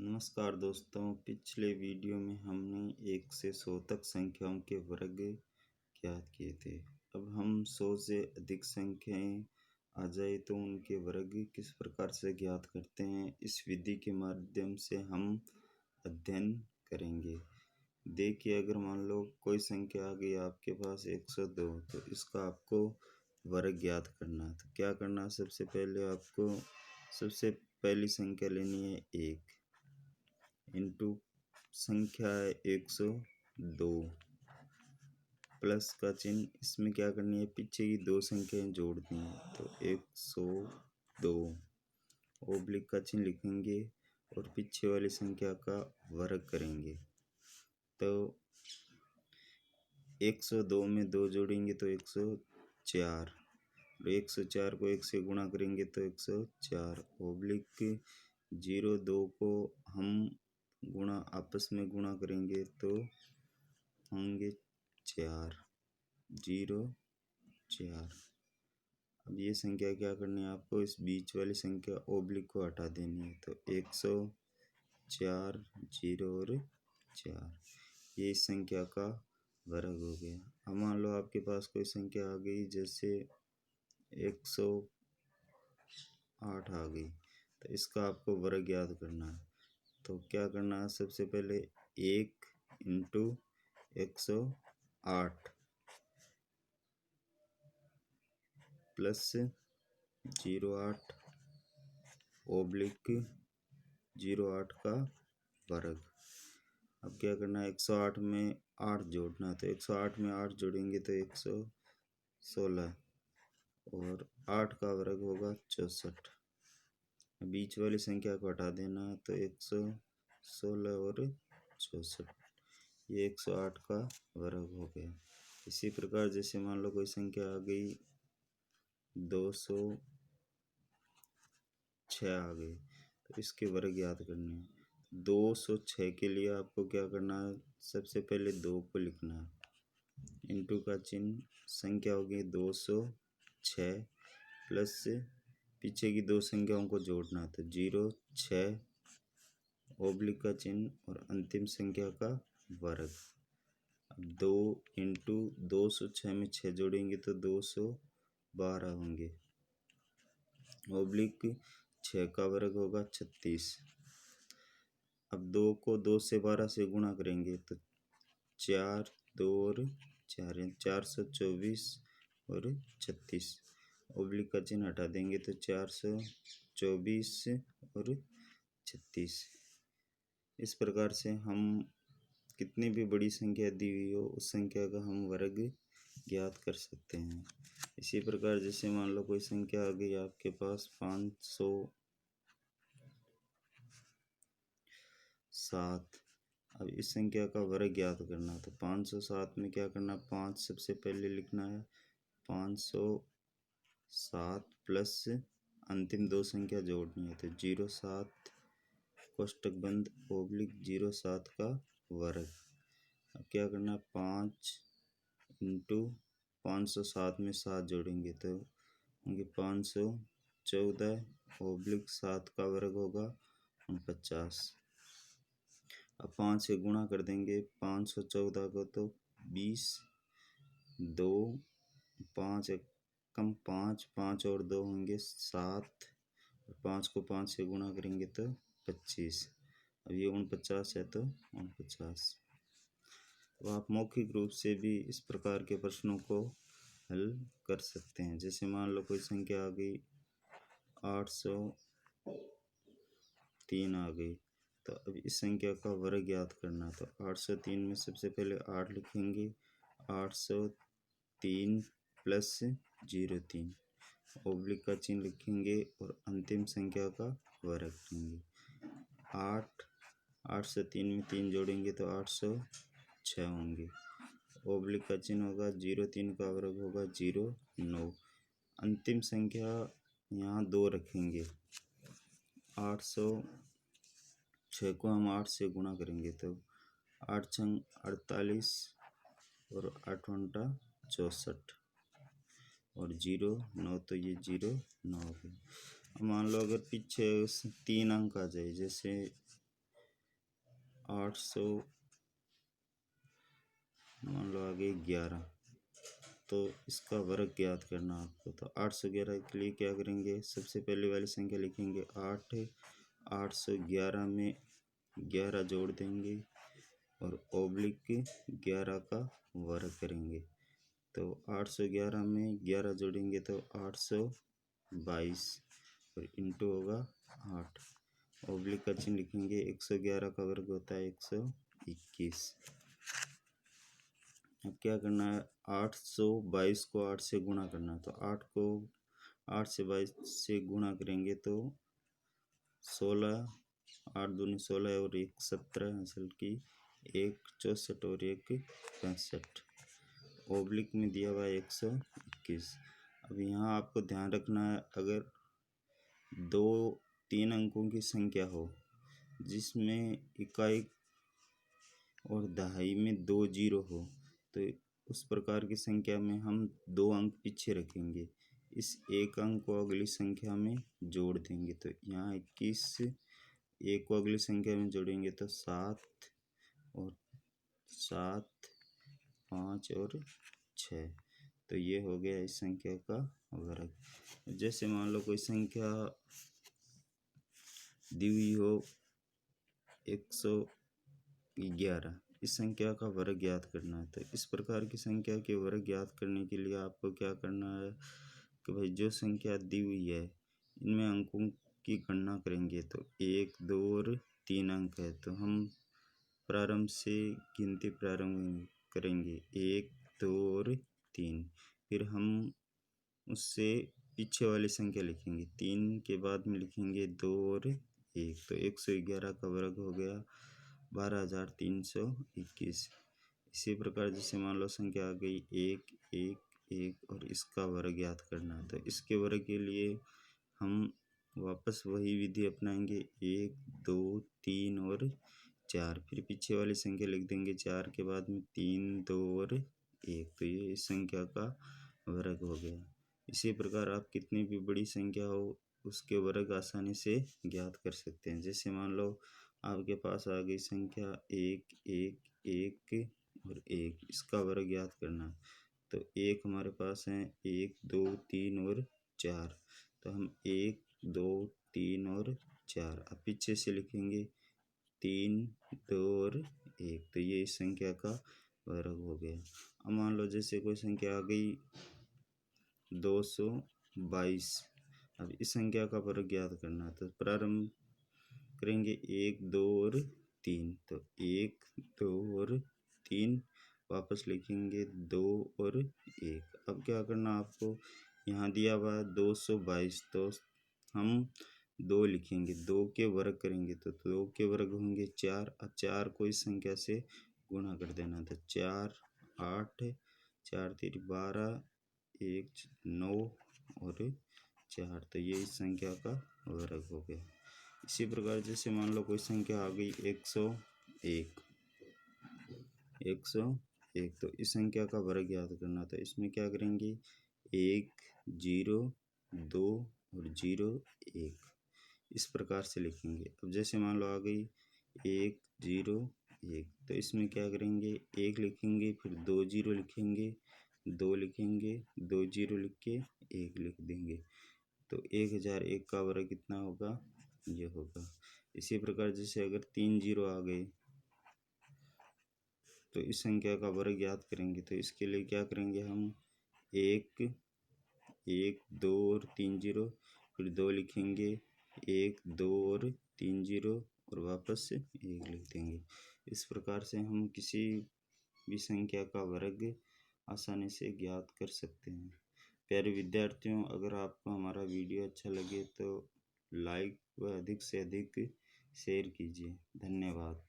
नमस्कार दोस्तों, पिछले वीडियो में हमने 1 से 100 तक संख्याओं के वर्ग ज्ञात किए थे। अब हम 100 से अधिक संख्याएं आ जाए तो उनके वर्ग किस प्रकार से ज्ञात करते हैं, इस विधि के माध्यम से हम अध्ययन करेंगे। देखिए, अगर मान लो कोई संख्या आ गई आपके पास 102, तो इसका आपको वर्ग ज्ञात करना है। तो क्या करना है, सबसे पहले आपको सबसे पहली संख्या लेनी है 1 इंटू संख्या है 102 प्लस का चिन्ह, इसमें क्या करनी है, पीछे की दो संख्याएं जोड़नी है। तो 102 ओब्लिक का चिन्ह लिखेंगे और पीछे वाली संख्या का वर्ग करेंगे। तो 102 में 2 जोड़ेंगे तो 104, 104 को 1 से गुणा करेंगे तो 104 ओब्लिक 02 को हम आपस में गुणा करेंगे तो होंगे 4, 0, 4। अब ये संख्या क्या करनी है, आपको इस बीच वाली संख्या ओब्लिक को हटा देनी है। तो 104, 0 और 4, ये इस संख्या का वर्ग हो गया। अब मान लो आपके पास कोई संख्या आ गई, जैसे 108 आ गई, तो इसका आपको वर्ग ज्ञात करना है। तो क्या करना है, सबसे पहले 1 इंटू 108 प्लस 08 ओब्लिक 08 का वर्ग। अब क्या करना है, 108 में 8 जोड़ना है। तो 108 में 8 जोड़ेंगे तो 116 और 8 का वर्ग होगा 64। बीच वाली संख्या को हटा देना है, तो 116 और 64, ये 108 का वर्ग हो गया। इसी प्रकार जैसे मान लो कोई संख्या आ गई 206 आ गई, तो इसके वर्ग याद करने हैं। 206 के लिए आपको क्या करना है, सबसे पहले 2 को लिखना है, इंटू का चिन्ह, संख्या होगी 206 प्लस पीछे की दो संख्याओं को जोड़ना है। तो 0, 6 ओब्लिक का चिन्ह और अंतिम संख्या का वर्ग। अब 2 इंटू 206 में 6 जोड़ेंगे तो 212 होंगे, ओब्लिक 6 का वर्ग होगा 36। अब 2 को 2 से 12 से गुणा करेंगे तो 4, 2 और 4, 424 और 36, ओब्लिक का चिन्ह हटा देंगे तो 424 और 36। इस प्रकार से हम कितनी भी बड़ी संख्या दी हुई हो, उस संख्या का हम वर्ग ज्ञात कर सकते हैं। इसी प्रकार जैसे मान लो कोई संख्या आ गई आपके पास 507, अब इस संख्या का वर्ग ज्ञात करना। तो 507 में क्या करना, 5 सबसे पहले लिखना है, 507 प्लस अंतिम दो संख्या जोड़नी है। तो 07 कोष्टक बंद ओब्लिक 07 का वर्ग। अब क्या करना, 5 इंटू 507 में 7 जोड़ेंगे तो होंगे 514 ओब्लिक 7 का वर्ग होगा 49। अब 5 से गुणा कर देंगे 514 को तो 20, 2 5 कम 5, 5 और 2 होंगे 7, 5 को 5 से गुणा करेंगे तो 25। अब ये 49 है तो 49। तो आप मौखिक रूप से भी इस प्रकार के प्रश्नों को हल कर सकते हैं। जैसे मान लो कोई संख्या आ गई 803 आ गई, तो अब इस संख्या का वर्ग ज्ञात करना। तो 803 में सबसे पहले 8 लिखेंगे, 803 प्लस 03 ओब्लिक का चिन्ह लिखेंगे और अंतिम संख्या का वर्ग लेंगे। 803 में 3 जोड़ेंगे तो 806 होंगे, ओब्लिक का चिन्ह होगा 03 का वर्ग होगा 09। अंतिम संख्या यहाँ 2 रखेंगे, 806 को हम 8 से गुणा करेंगे तो 8 छंग 48 और 8 घंटा 64 और 09, तो ये 09 हो गया। मान लो अगर पीछे 3 अंक आ जाए, जैसे 800 मान लो आगे 11, तो इसका वर्ग ज्ञात करना आपको। तो 811 के लिए क्या करेंगे, सबसे पहले वाली संख्या लिखेंगे 8 है, 811 में 11 जोड़ देंगे और ओब्लिक 11 का वर्ग करेंगे। तो 811 में 11 जोड़ेंगे तो 822 और इंटू होगा 8, ओब्लिक का चिन्ह लिखेंगे। 111 का वर्ग होता है 121। अब क्या करना है, 822 को 8 से गुणा करना है। तो 8 को 8 से 22 से गुणा करेंगे तो 16, 8 दूनी 16 और 1 17, असल की 1 64 और 1 65, ओब्लिक में दिया हुआ 121। अब यहाँ आपको ध्यान रखना है, अगर 3 अंकों की संख्या हो जिसमें इकाई और दहाई में 2 जीरो हो, तो उस प्रकार की संख्या में हम 2 अंक पीछे रखेंगे, इस एक अंक को अगली संख्या में जोड़ देंगे। तो यहाँ 21 एक को अगली संख्या में जोड़ेंगे तो 7 और 7, 5 और 6, तो ये हो गया इस संख्या का वर्ग। जैसे मान लो कोई संख्या दी हुई हो 111, इस संख्या का वर्ग ज्ञात करना है। तो इस प्रकार की संख्या के वर्ग ज्ञात करने के लिए आपको क्या करना है कि भाई जो संख्या दी हुई है इनमें अंकों की गणना करेंगे। तो 1, 2 और 3 अंक है, तो हम प्रारंभ से गिनती प्रारंभ करेंगे 1, 2 और 3, फिर हम उससे पीछे वाली संख्या लिखेंगे, 3 के बाद में लिखेंगे 2 और 1, तो 111 का वर्ग हो गया 12,321। इसी प्रकार जैसे मान लो संख्या आ गई 1, 1, 1 और इसका वर्ग ज्ञात करना है। तो इसके वर्ग के लिए हम वापस वही विधि अपनाएंगे, 1, 2, 3 और 4, फिर पीछे वाली संख्या लिख देंगे 4 के बाद में 3, 2 और 1, तो ये इस संख्या का वर्ग हो गया। इसी प्रकार आप कितनी भी बड़ी संख्या हो उसके वर्ग आसानी से ज्ञात कर सकते हैं। जैसे मान लो आपके पास आ गई संख्या 1, 1, 1 और 1, इसका वर्ग ज्ञात करना है। तो 1 हमारे पास है, 1, 2, 3 और 4, तो हम 1, 2, 3 और 4, अब पीछे से लिखेंगे 3, 2 और 1, तो ये इस संख्या का वर्ग हो गया। अब मान लो जैसे कोई संख्या आ गई 222, अब इस संख्या का वर्ग ज्ञात करना है। तो प्रारंभ करेंगे 1, 2 और 3, तो 1, 2 और 3, वापस लिखेंगे 2 और 1। अब क्या करना आपको, यहाँ दिया हुआ 222, तो हम 2 लिखेंगे, 2 के वर्ग करेंगे तो 2 के वर्ग होंगे 4, और 4 को इस संख्या से गुणा कर देना। तो 4, 8, 4 3 12, 1 9 और 4, तो ये इस संख्या का वर्ग हो गया। इसी प्रकार जैसे मान लो कोई संख्या आ गई 101, 101, तो इस संख्या का वर्ग याद करना। तो इसमें क्या करेंगे, 1, 0, 2 और 0, 1, इस प्रकार से लिखेंगे। अब जैसे मान लो आ गई 1, 0, 1, तो इसमें क्या करेंगे, 1 लिखेंगे, फिर 2 0 लिखेंगे, 2 लिखेंगे, 2 0 लिख के 1 लिख देंगे। तो 1001 का वर्ग कितना होगा, ये होगा। इसी प्रकार जैसे अगर 3 0 आ गए तो इस संख्या का वर्ग ज्ञात करेंगे। तो इसके लिए क्या करेंगे, हम 1, 1, 2 और 3 0, फिर 2 लिखेंगे, 1, 2 और 3 0 और वापस से 1 लिख देंगे। इस प्रकार से हम किसी भी संख्या का वर्ग आसानी से ज्ञात कर सकते हैं। प्यारे विद्यार्थियों, अगर आपको हमारा वीडियो अच्छा लगे तो लाइक व अधिक से अधिक शेयर कीजिए। धन्यवाद।